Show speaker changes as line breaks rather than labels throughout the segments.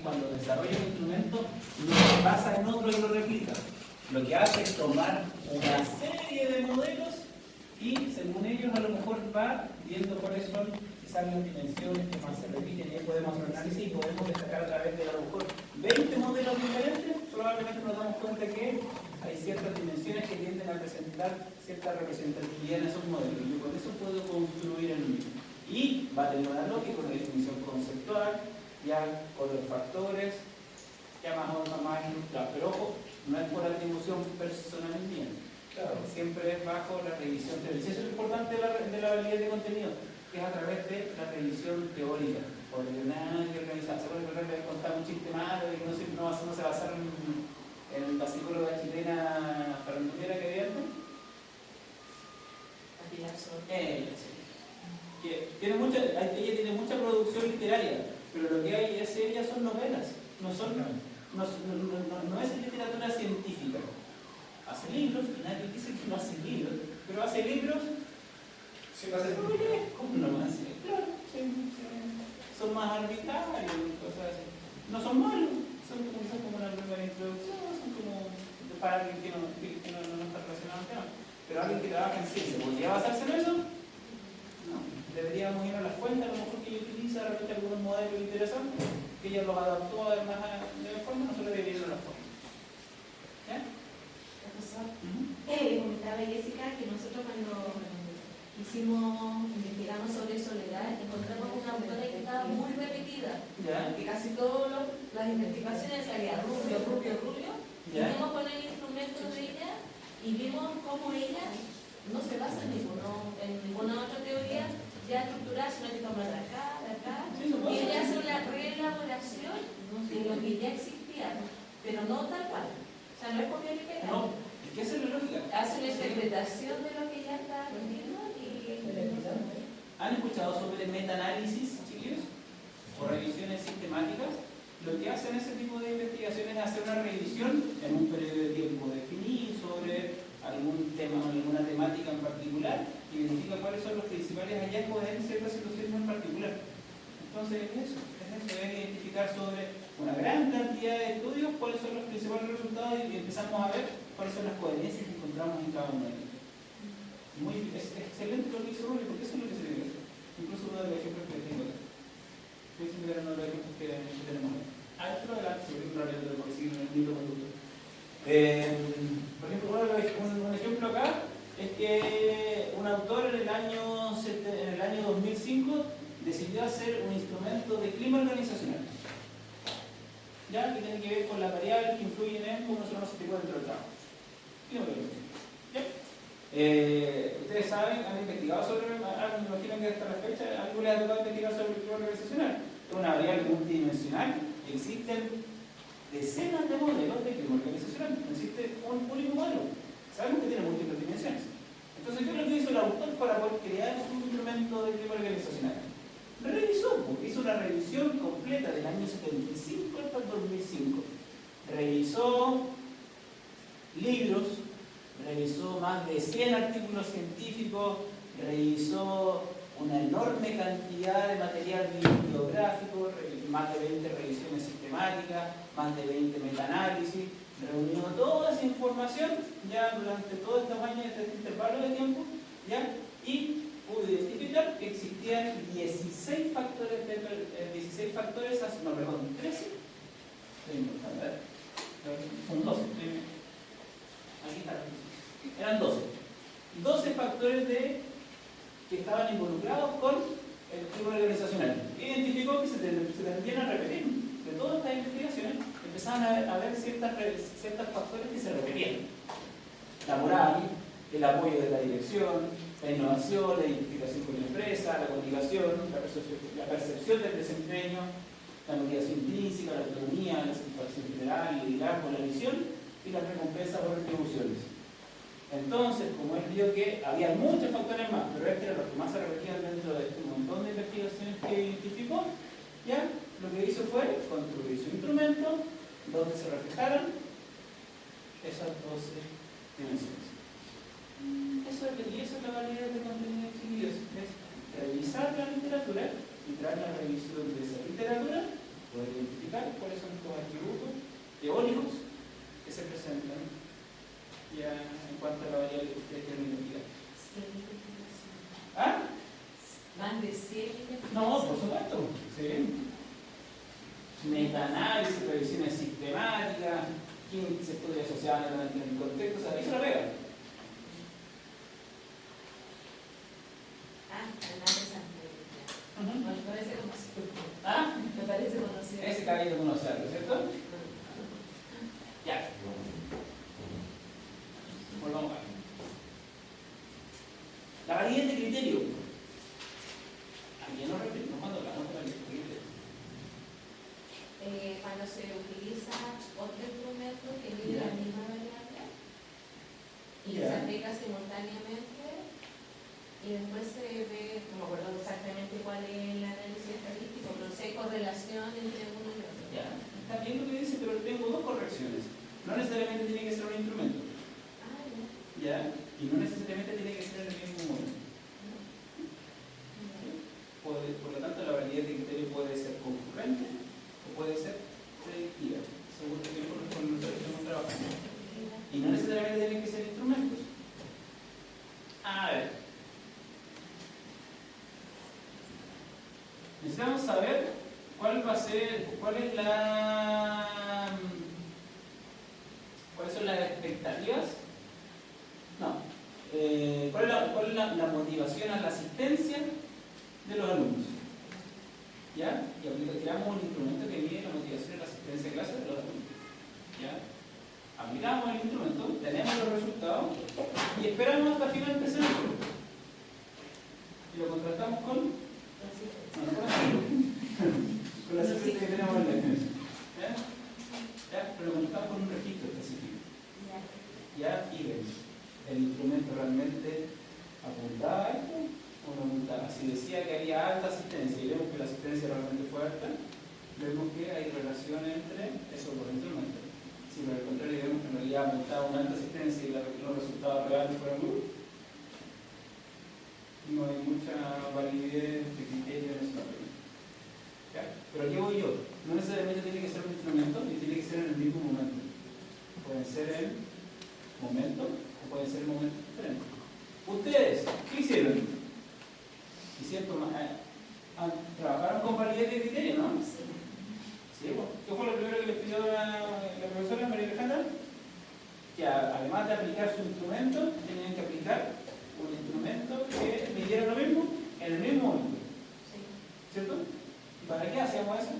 Cuando desarrolla un instrumento, no se basa en otro y lo replica. Lo que hace es tomar una serie de modelos y, según ellos, a lo mejor va viendo cuáles son quizás las dimensiones que más se repiten, y ahí podemos hacer un análisis y podemos destacar a través de a lo mejor 20 modelos diferentes. Probablemente nos damos cuenta que hay ciertas dimensiones que tienden a presentar cierta representatividad en esos modelos, y con eso puedo construir el mío. Y va a tener una lógica, una definición conceptual, ya con los factores, ya más o más ilustrado. Pero ojo, no es por atribución personal mía. Claro, siempre es bajo la revisión teórica. Eso es lo importante de la validez de contenido, que es a través de la revisión teórica, ordenada y organizada. Se puede contar un chiste malo y no se basaron en la psicóloga chilena Farandulera que había antes. Que tiene ella tiene mucha producción literaria, pero lo que hay es ellas son novelas, no es literatura científica. Hace libros, y nadie dice que no hace libros, pero hace libros.
Sí, hace
¿Cómo no más? Claro, son más arbitrarios, cosas así. No son malos, son como una primera introducción, son como para alguien que no está relacionado al tema. Pero alguien que trabaja en ciencia, ¿podría basarse en eso? No. Deberíamos ir a las fuentes, a lo mejor que ella utiliza, de repente algunos modelos interesantes, que ella los adaptó además de la forma, nosotros deberíamos ir a las fuentes. ¿Ya?
Profesor, comentaba Jessica que nosotros cuando investigamos sobre soledad, encontramos una autora que estaba muy repetida,
¿Ya?
que casi todas las investigaciones salían rubio. Vinimos con el instrumento de ella y vimos cómo ella no se basa en ninguna otra teoría ya estructurada, sino que toma de acá,
Sí,
y ella hace una reelaboración de lo que ya existía, pero no tal cual. O sea, no es copiar y pegar.
No, es que esa es la lógica.
Hace una interpretación de lo que ya está vendiendo y...
¿Han escuchado sobre metaanálisis, chiquillos? ¿O revisiones sistemáticas? Lo que hacen ese tipo de investigaciones es hacer una revisión en un periodo de tiempo definido sobre algún tema o alguna temática en particular y verifica cuáles son los principales hallazgos en ciertas situaciones en particular. Entonces es identificar sobre una gran cantidad de estudios cuáles son los principales resultados y empezamos a ver cuáles son las coherencias que encontramos en cada uno de ellos. Es excelente lo que hizo Rubio, porque eso es lo que se debe hacer. Incluso uno de los ejemplos que tengo acá. Estoy diciendo que era uno de los ejemplos que tenemos acá. Esto adelante, sobre un radio de por seguir en el libro conducto. Por ejemplo, un ejemplo acá es que un autor en el año 2005 decidió hacer un instrumento de clima organizacional, ¿ya? Que tiene que ver con las variables que influyen en cómo nosotros nos sentimos dentro del trabajo. Clima organizacional. ¿Ya? Ustedes saben, han investigado sobre, me imagino que hasta la fecha algo les ha tocado investigar sobre el clima organizacional. Es una variable multidimensional. Existen decenas de modelos de clima organizacional. No existe un único modelo. Sabemos que tiene múltiples dimensiones. Entonces, ¿qué es lo que hizo el autor para poder crear un instrumento de clima organizacional? Revisó, porque hizo una revisión completa del año 75 hasta el 2005. Revisó libros, revisó más de 100 artículos científicos, revisó una enorme cantidad de material bibliográfico, más de 20 revisiones sistemáticas, más de 20 metaanálisis, reunió toda esa información ya durante todo estos años, este intervalo de tiempo, ¿ya? Y pudo identificar que existían 13. Son 12. Aquí está. Eran 12 factores que estaban involucrados con el clima organizacional. Identificó que se tendían a repetir. De todas estas investigaciones empezaban a ver ciertos factores que se repetían. La moral, el apoyo de la dirección, la innovación, la identificación con la empresa, la comunicación, la percepción del desempeño, la motivación intrínseca, la autonomía, la satisfacción general, el liderazgo, la visión y la recompensa por retribuciones. Entonces, como él vio que había muchos factores más, pero este era lo que más se repetían dentro de este montón de investigaciones que identificó, ya lo que hizo fue construir su instrumento donde se reflejaran esas 12 dimensiones. Eso es la validez de contenido, chiquillos, es revisar la literatura y tras la revisión de esa literatura Poder identificar cuáles son estos atributos teóricos que se presentan ya en cuanto a la variable que ustedes quieren investigar. ¿Ah?
Más de 100.
No, por supuesto. Sí. Metaanálisis, revisiones sistemáticas, quién se estudia socialmente en el contexto, o sea, ahí se lo pega.
Me parece conocido.
¿Ah?
Me parece conocido.
Ese caballero conocerlo, ¿cierto? Ya. Volvamos acá. La validez de criterio. ¿A quién nos referimos cuando hablamos de validez de criterio?
Cuando se utiliza otro instrumento que mide la misma variable y se aplica simultáneamente y después se ve, no me acuerdo exactamente cuál es el análisis estadístico, pero si hay correlación entre uno y otro.
Ya, está bien lo que dice, pero tengo dos correcciones. No necesariamente tiene que ser un instrumento.
Ah,
¿Ya? Y no necesariamente tiene que ser en el mismo momento. Por lo tanto, la validez de criterio puede ser concurrente o puede ser predictiva, según lo que nosotros estamos trabajando. Y no necesariamente tienen que ser instrumentos. A ver. Necesitamos saber cuáles son las expectativas. No. ¿Cuál es la motivación a la asistencia de los alumnos? ¿Ya? Y creamos un instrumento que mide la motivación a la asistencia de clase de los alumnos. ¿Ya? Aplicamos el instrumento, tenemos los resultados y esperamos hasta final del semestre. Y lo contrastamos con la asistencia que tenemos en la clase. ¿Ya? Pero lo contrastamos con un registro específico. ¿Ya? Y vemos. El instrumento realmente apuntaba a esto o no apuntaba. Si decía que había alta asistencia y vemos que la asistencia realmente fue alta, vemos que hay relación entre esos dos instrumentos. Si por el contrario vemos que en realidad apuntaba una alta asistencia y los resultados reales fueron nulos, no hay mucha validez de criterio en esa pregunta. Pero aquí voy yo. No necesariamente tiene que ser un instrumento ni tiene que ser en el mismo momento. Pueden ser en momento o pueden ser en momentos diferentes. ¿Ustedes qué hicieron? ¿Trabajaron con validez de criterio, no? Sí. ¿Qué fue lo primero que les pidió la profesora María Alejandra? Que además de aplicar su instrumento, tenían que aplicar un instrumento que midiera lo mismo en el mismo momento. ¿Cierto? ¿Y para qué hacíamos eso?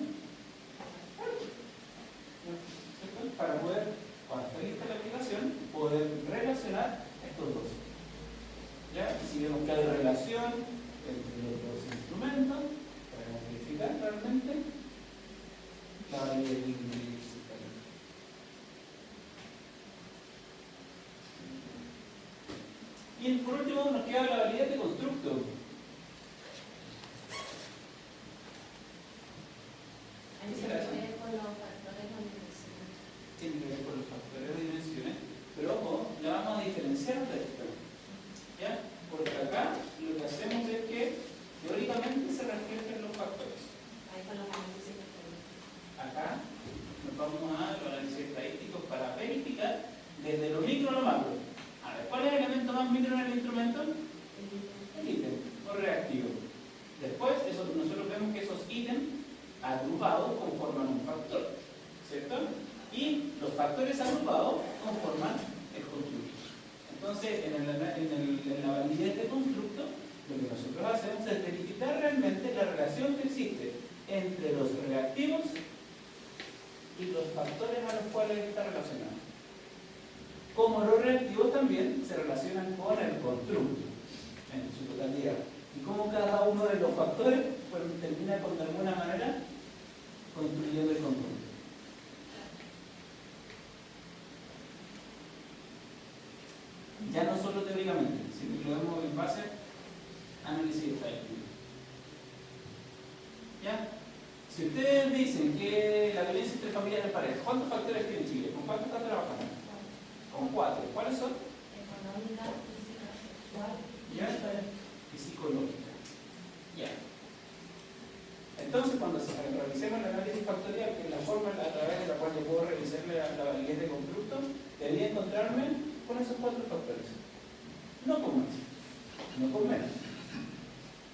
¿Cierto? Para poder, cuando esté lista la aplicación, poder relacionar estos dos. ¿Ya? Y si vemos que hay relación entre los dos instrumentos, podemos verificar realmente la validez de criterio. Y por último nos queda la validez de constructo. Tiene que ver con los factores de dimensiones, pero ojo, la vamos a diferenciar de esto. ¿Ya? Porque acá lo que hacemos es que teóricamente se reflejan los factores. Acá nos vamos a los análisis estadísticos para verificar desde lo micro a lo macro. A ver, ¿cuál es el elemento más micro en el instrumento? El ítem o reactivo. Después, nosotros vemos que esos ítems agrupados conforman un factor, ¿cierto? Y los factores agrupados conforman el constructo. Entonces, en la validez de constructo, lo que nosotros hacemos es verificar realmente la relación que existe entre los reactivos y los factores a los cuales está relacionado. Como los reactivos también se relacionan con el constructo en su totalidad. Y como cada uno de los factores termina con, de alguna manera, construyendo el constructo. Ya no solo teóricamente, sino que lo vemos en base a análisis estadístico. ¿Ya? Si ustedes dicen que la violencia intrafamiliar es pareja, ¿cuántos factores tiene Chile? ¿Con cuántos están trabajando? Con 4. ¿Cuáles son?
Económica, física, sexual
y psicológica. Ya. Entonces, cuando realicemos el análisis factorial, que es la forma a través de la cual yo puedo revisar la validez de constructo, debería encontrarme con esos 4 factores. No con más, no con menos.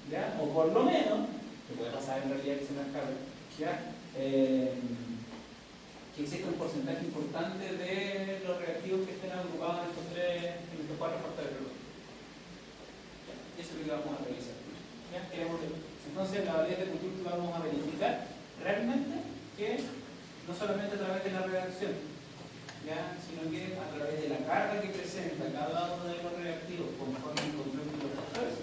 ¿Ya? O por lo menos, que puede pasar en realidad que se me escape, ¿ya? Que existe un porcentaje importante de los reactivos que estén agrupados en estos 4 factores. ¿Ya? Eso es lo que vamos a revisar. ¿Ya? Entonces, la validez de constructo vamos a verificar realmente que no solamente a través de la reacción, ¿ya? Sino que a través de la carga que presenta cada uno de los reactivos conforme el constructo de los factores,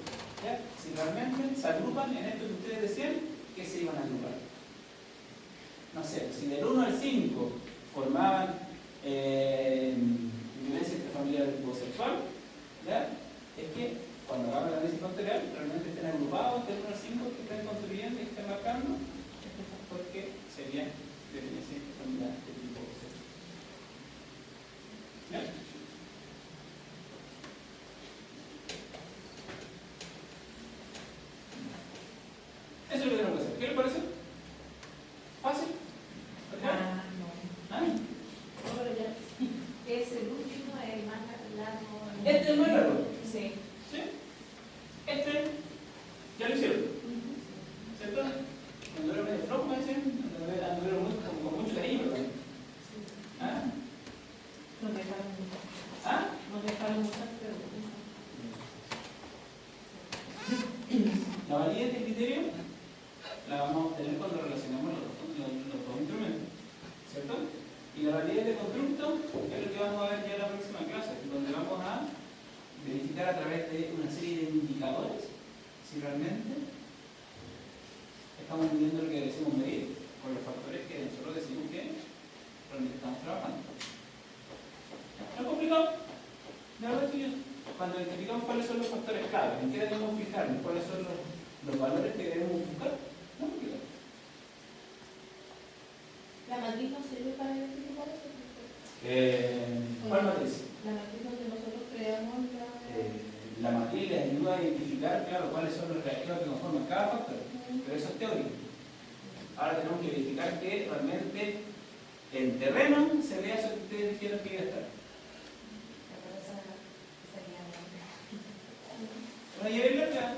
¿ya? Si realmente se agrupan en esto que ustedes decían, ¿qué se iban a agrupar? No sé, si del 1 al 5 formaban violencia intrafamiliar de tipo sexual, ¿ya? Es que cuando hagamos el análisis factorial realmente estén agrupados del 1 al 5 que estén construyendo y estén marcando este factor que sería violencia intrafamiliar de tipo sexual. ¿Ya? Eso es lo que tenemos que hacer. ¿Qué les parece? ¿Fácil?
No.
¿Ah?
Ahora ya. Es el último, el más largo.
Este es el más largo.
Sí.
¿Sí? Este ya lo hicieron. ¿Cierto? Cuando era medio flojo, me dicen, anduvieron con mucho cariño, ¿verdad? ¿Ah?
Nos dejaron muchas.
¿Ah?
Nos dejaron muchas preguntas.
La validez de criterio la vamos a obtener cuando relacionamos los 2 instrumentos, ¿cierto? Y la validez de constructo es lo que vamos a ver ya en la próxima clase, donde vamos a verificar a través de una serie de indicadores si realmente estamos midiendo lo que decimos medir con los factores que nosotros decimos que realmente estamos trabajando. ¿No es complicado? De verdad, chicos, cuando identificamos cuáles son los factores clave, en qué debemos fijarnos, cuáles son los valores que debemos buscar, no es complicado.
¿La matriz nos sirve para identificar eso?
¿Cuál matriz?
La matriz donde nosotros creamos
La matriz les ayuda a identificar, claro, cuáles son los reactivos que conforman cada factor, pero eso es teórico. Ahora tenemos que verificar que realmente en terreno se vea eso que ustedes dijeron que iba a estar. Bueno, y verlo ya.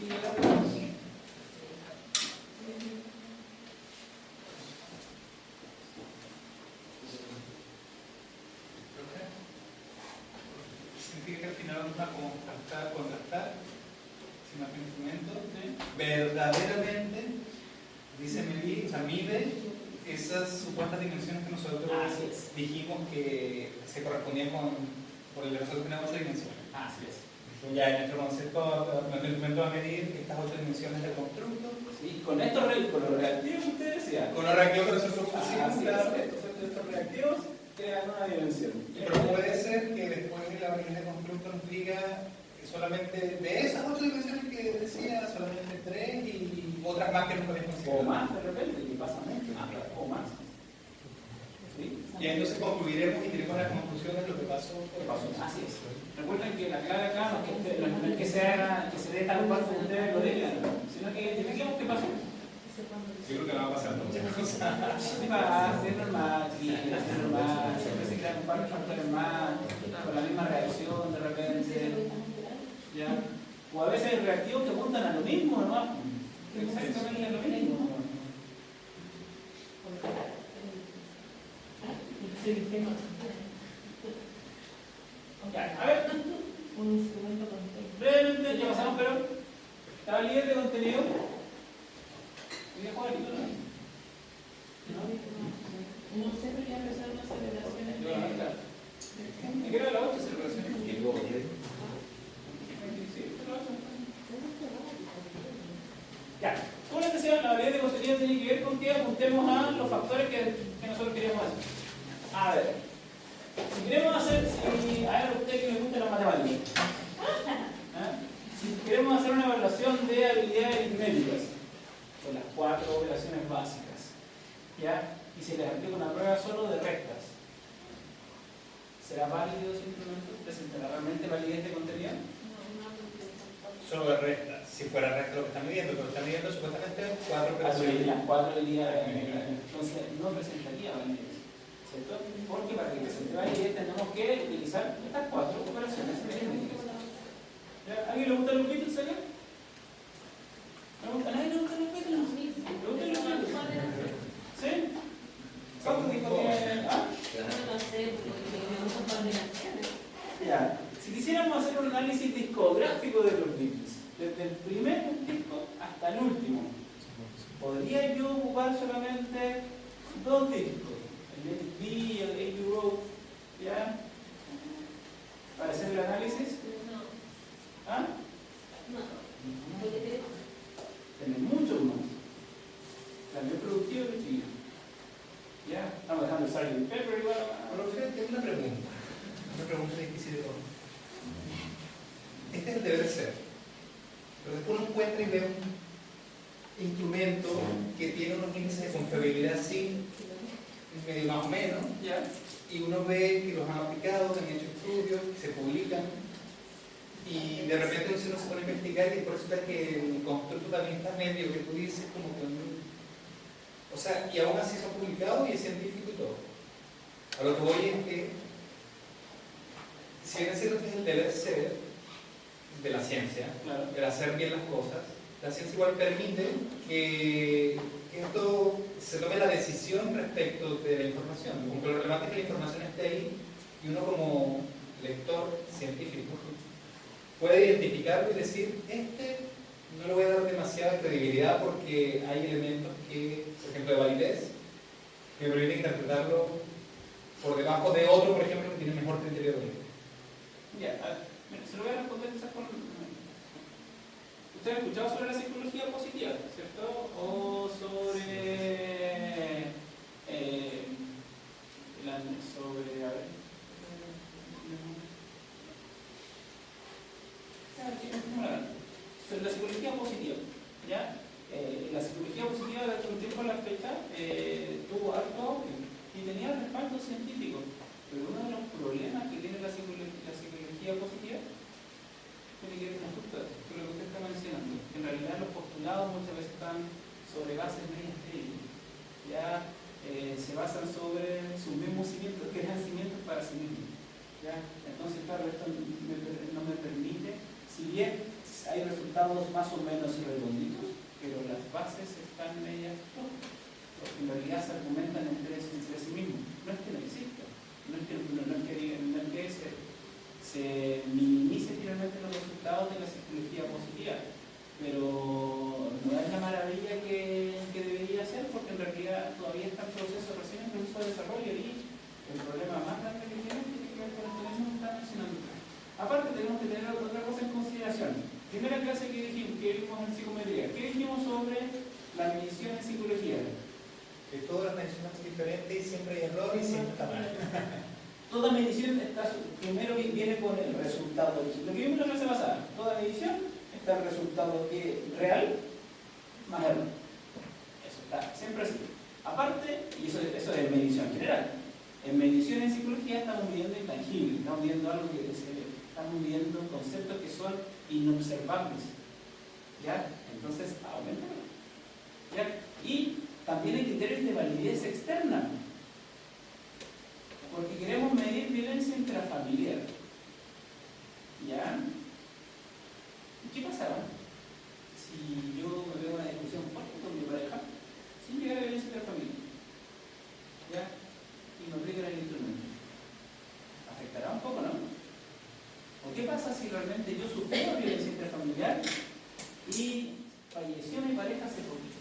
Y ya lo
significa que al final vamos a contrastar si más instrumento verdaderamente dice medir, o sea, mide esas supuestas dimensiones que nosotros dijimos que se correspondían por el nosotros tenemos 8 dimensiones.
Así es.
Ya en nuestro concepto, nuestro instrumento va a medir estas 8 dimensiones del constructo.
Sí, con estos con los reactivos que ustedes decían.
Con los reactivos que nosotros pusimos, claro.
Estos reactivos crean una dimensión.
Pero puede ser que después de la validez de constructo nos diga que solamente de esas 8 dimensiones que decía, solamente 3 y otras más que no podemos considerar.
O más de repente, que pasa mucho. O más. ¿Sí?
Y entonces concluiremos y diremos las conclusiones de lo que pasó.
Así es. Recuerden que la clave acá no es que se dé tal cual como ustedes lo digan, sino que identifiquemos qué pasó.
Yo creo que no va a pasar muchas cosas.
Es normal, es normal. Siempre se crean un par de factores más, con la misma reacción de repente. ¿Ya? O a veces reactivos que apuntan a lo mismo, ¿no? Exactamente a lo mismo. Ya, a ver,
un instrumento contenido.
brevemente, ya pasamos, pero la validez de contenido. ¿Quería jugar y todo?
No sé, pero ya empezaron las celebraciones.
Yo la marca. ¿Me quiero la 8 celebración? Sí, la 8. Ya, como les decía, la validez de contenido tiene que ver con que apuntemos a los factores que nosotros queremos hacer. A ver, si queremos hacer, a ver usted que le gusta la matemática, si queremos hacer una evaluación de habilidades aritméticas, con las 4 operaciones básicas, ¿ya? Y se les aplica una prueba solo de rectas, ¿será válido ese instrumento? ¿Presentará realmente validez de contenido?
Solo de restas. si fuera resto lo que están midiendo, pero están midiendo supuestamente 4 operaciones.
Las 4 del día, entonces no presentaría validez, ¿cierto? Porque para que presente validez tenemos que utilizar estas 4 operaciones aritméticas. ¿A alguien le gustan los Beatles acá? ¿A nadie le gustan los Beatles? ¿Le gustan los Beatles? ¿Sí? ¿Cuánto dijo que...? ¿Ah?
No sé, porque me gustan combinaciones.
Ya. Si quisiéramos hacer un análisis discográfico de los Beatles, desde el primer disco hasta el último, ¿podría yo ocupar solamente 2 discos? El Let It Be, el Abbey Road, ¿ya? Para hacer el análisis.
No,
¿Ah?
no. Porque
Tener muchos más. También productivo de chiquillo. ¿Ya? Estamos dejando el Sgt. Pepper igual.
Profe, tengo una pregunta difícil de todo. Este es el deber ser. Pero después uno encuentra y ve un instrumento que tiene unos índices de confiabilidad así, medio más o menos,
¿Ya?
y uno ve que los han aplicado, que han hecho estudios, que se publican, y de repente uno se pone a investigar y por eso es que el constructo también está medio, que tú dices como que... O sea, y aún así se ha publicado y es científico y todo. A lo que voy es que, si bien es cierto que es el deber ser de la ciencia,
Claro.
el hacer bien las cosas, la ciencia igual permite que esto se tome la decisión respecto de la información. Aunque lo relevante es que la información esté ahí y uno como lector científico puede identificarlo y decir, no le voy a dar demasiada credibilidad porque hay elementos que, por ejemplo, de validez, que me permiten interpretarlo por debajo de otro, por ejemplo, que tiene mejor criterio de validez.
Ya, se lo voy a responder quizás con... ¿Usted ha escuchado sobre la psicología positiva, cierto? O sobre... a ver... Sobre la psicología positiva, ¿ya? La psicología positiva de un tiempo a la fecha tuvo harto y tenía respaldo científico, pero uno de los problemas que tiene la psicología positiva tiene que ver con justo con lo que usted está mencionando. En realidad los postulados muchas veces están sobre bases medias débiles, ya se basan sobre sus mismos cimientos, que eran cimientos para sí mismos, ¿ya? Entonces, claro, esto no me permite, si bien hay resultados más o menos redonditos, pero las bases están medias flojas, porque en realidad se argumentan entre sí mismos. No es que no exista, no es que se minimice finalmente los resultados de la psicología positiva, pero no es la maravilla que debería ser, porque en realidad todavía está en proceso, recién en proceso de desarrollo, y el problema más grande que tiene que ver con esto mismo que está mencionando. Aparte tenemos que tener otra cosa en consideración. Primera clase que vimos en psicometría, ¿qué dijimos sobre la medición en psicología?
Que todas las mediciones son diferentes y siempre hay error y siempre está mal.
Toda medición primero viene con el resultado. Lo que vimos la clase pasada, toda medición está el resultado real más error. Eso está siempre así. Aparte, y eso es medición general. En medición en psicología estamos midiendo intangibles, estamos midiendo algo que estamos midiendo conceptos que son inobservables. ¿Ya? Entonces, aumenta. ¿Ya? Y también hay criterios de validez externa. Porque queremos medir violencia intrafamiliar. ¿Ya? ¿Qué pasará si yo me veo una discusión fuerte con mi pareja sin llegar a violencia intrafamiliar? ¿Ya? Y me aplican el instrumento. ¿Afectará un poco, no? ¿O qué pasa si realmente yo sufrí violencia intrafamiliar y falleció mi pareja hace poquito?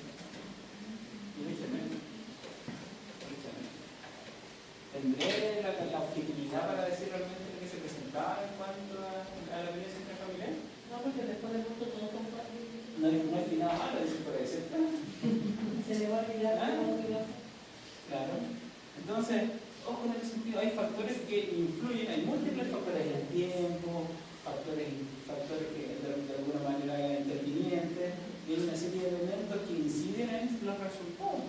¿Tendré la objetividad para decir realmente lo que se presentaba en cuanto a la violencia intrafamiliar?
No, porque después de mucho todos son fáciles.
No hay nada malo, decir por ahí, ¿cierto?
Se le va a olvidar cómo olvidar.
Claro. Entonces, ojo en ese sentido, hay factores que influyen, hay múltiples factores del tiempo, factores que de alguna manera intervinientes, y hay una serie de elementos que inciden en los resultados.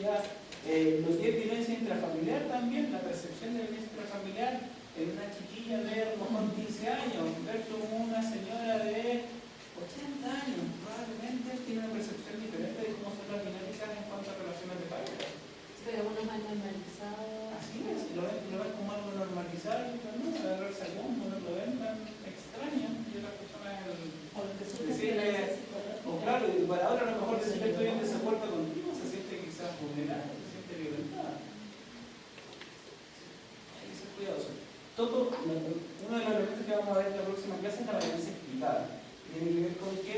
Ya, lo que es violencia intrafamiliar también, la percepción de violencia intrafamiliar en una chiquilla de 15 años versus una señora de 80 años, probablemente tiene una percepción diferente de cómo son las dinámicas en cuanto a relaciones de pareja.
Pero uno más normalizado.
Así es, lo ven como algo normalizado y no, agarrarse al mundo, no lo ven tan extraño y otras personas decirle, o claro, y para ahora a lo mejor decirle estoy en desacuerdo contigo, se siente quizás vulnerada, se siente violentada. Hay que ser cuidadoso. Uno de los elementos que vamos a ver en la próxima clase es la varianza explicada. Tiene que ver con que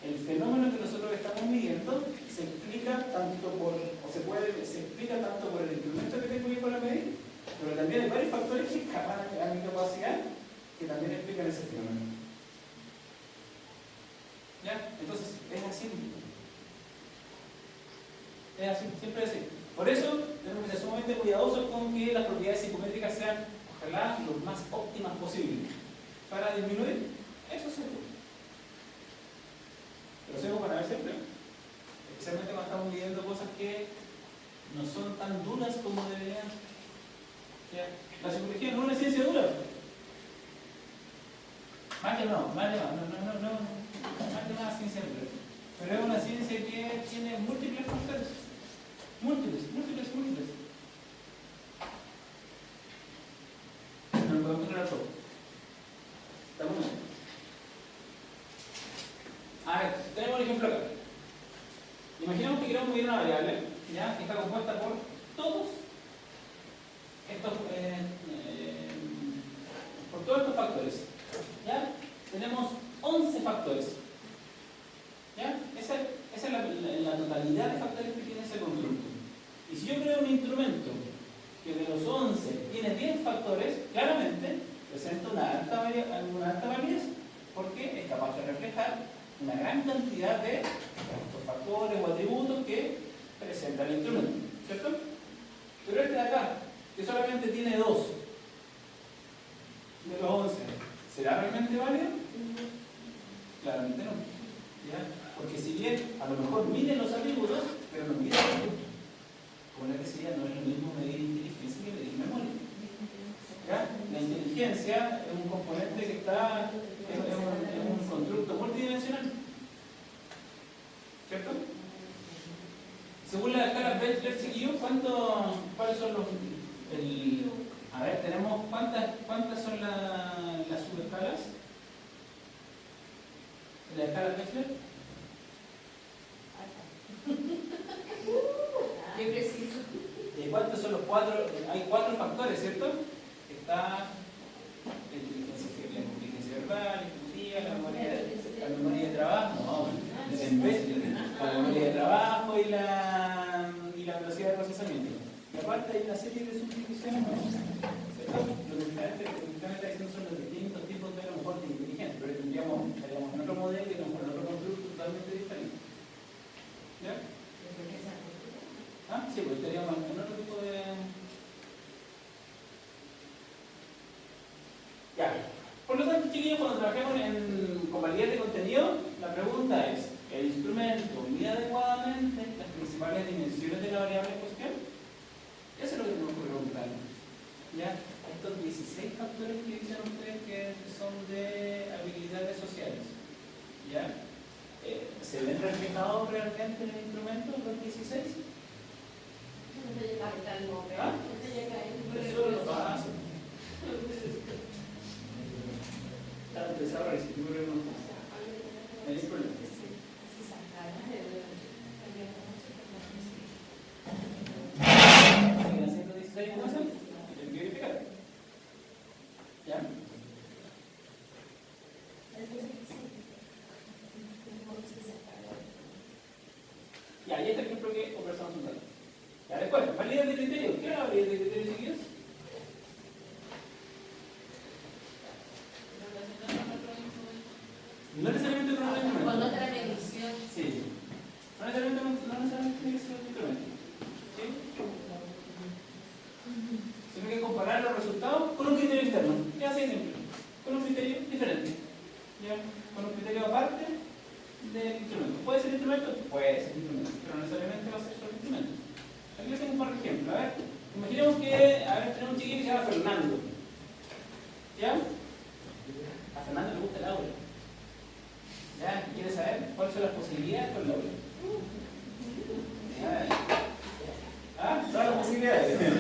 el fenómeno que nosotros estamos midiendo se explica tanto por, se explica tanto por el instrumento que tengo yo para medir, pero también hay varios factores que escapan a mi capacidad que también explican ese fenómeno. ¿Ya? Entonces, es así. Es así, siempre es así. Por eso, tenemos que ser sumamente cuidadosos con que las propiedades psicométricas sean, ojalá, lo más óptimas posible para disminuir eso seguro. Pero seguro para ver siempre, especialmente cuando estamos midiendo cosas que no son tan duras como deberían. ¿Ya? La psicología no es una ciencia dura. Más que no, más que nada ciencia dura. Pero es una ciencia que tiene múltiples factores. Múltiples. No lo podemos controlar todo. ¿Estamos bien? A ver, tenemos un ejemplo acá. Imaginemos que queremos medir una variable, ¿ya? Que está compuesta por todos estos factores. ¿Ya? Tenemos 11 factores. ¿Ya? Esa es la totalidad de factores que tiene ese constructo. Y si yo creo un instrumento que de los 11 tiene 10 factores, claramente presenta una alta validez, porque es capaz de reflejar una gran cantidad de estos factores o atributos que presenta el instrumento, ¿cierto? Pero este de acá, que solamente tiene 2 de los 11, ¿será realmente válido? Claramente no. ¿Ya? Porque si bien a lo mejor miden los atributos, pero no miden los atributos. Como les decía, no es lo mismo medir inteligencia que medir memoria. ¿Ya? La inteligencia es un componente que está en un constructo multidimensional. ¿Cierto? Según la escala Bechler, chiquillos, ¿cuáles son los... a ver, tenemos ¿cuántas son las subescalas? ¿La escala Bechler?
Qué preciso.
¿Cuántos son los 4? Hay 4 factores, ¿cierto? Está la inteligencia verbal, ejecutiva, la memoria de trabajo, la memoria de trabajo y la velocidad de procesamiento. Y aparte hay una serie de subdivisiones, ¿cierto? Lo que me está diciendo son los distintos tipos de a lo mejor de inteligencia, pero estaríamos en otro modelo y en otro constructo totalmente diferente. ¿Ya? ¿Ah? Sí, pues estaríamos en otro tipo de... Ya. Por lo tanto, chiquillos, cuando trabajemos con validez de contenido, la pregunta es, ¿el instrumento mide adecuadamente las principales dimensiones de la variable en cuestión? Eso es lo que tenemos que preguntar. ¿Ya? Estos 16 factores que dicen ustedes que son de habilidades sociales, ¿ya? ¿Se ven reflejados realmente en el instrumento los 16? ¿Ah? Eso lo pasa. Está empezado a recibir un no hay problema. ¿Siguen haciendo 16 cosas? Tienen que verificar. ¿Ya? Ya, y este ejemplo que conversamos un rato. Ya, después, validez de criterio. ¿Qué es la validez de criterio, chiquillos? No necesariamente con un instrumento.
Con otra medición.
Sí. No necesariamente tiene que ser un instrumento. ¿Sí? Sino que comparar los resultados con un criterio externo. ¿Qué hace siempre? Con un criterio diferente. ¿Ya? Con un criterio aparte del instrumento. ¿Puede ser instrumento? Puede ser instrumento. Pero no necesariamente va a ser solo instrumento. Aquí les tengo un par de ejemplos. A ver, imaginemos que tenemos un chiquillo que se llama Fernando. ¿Ya? A Fernando le gusta el aura. ¿Ya? posibilidades.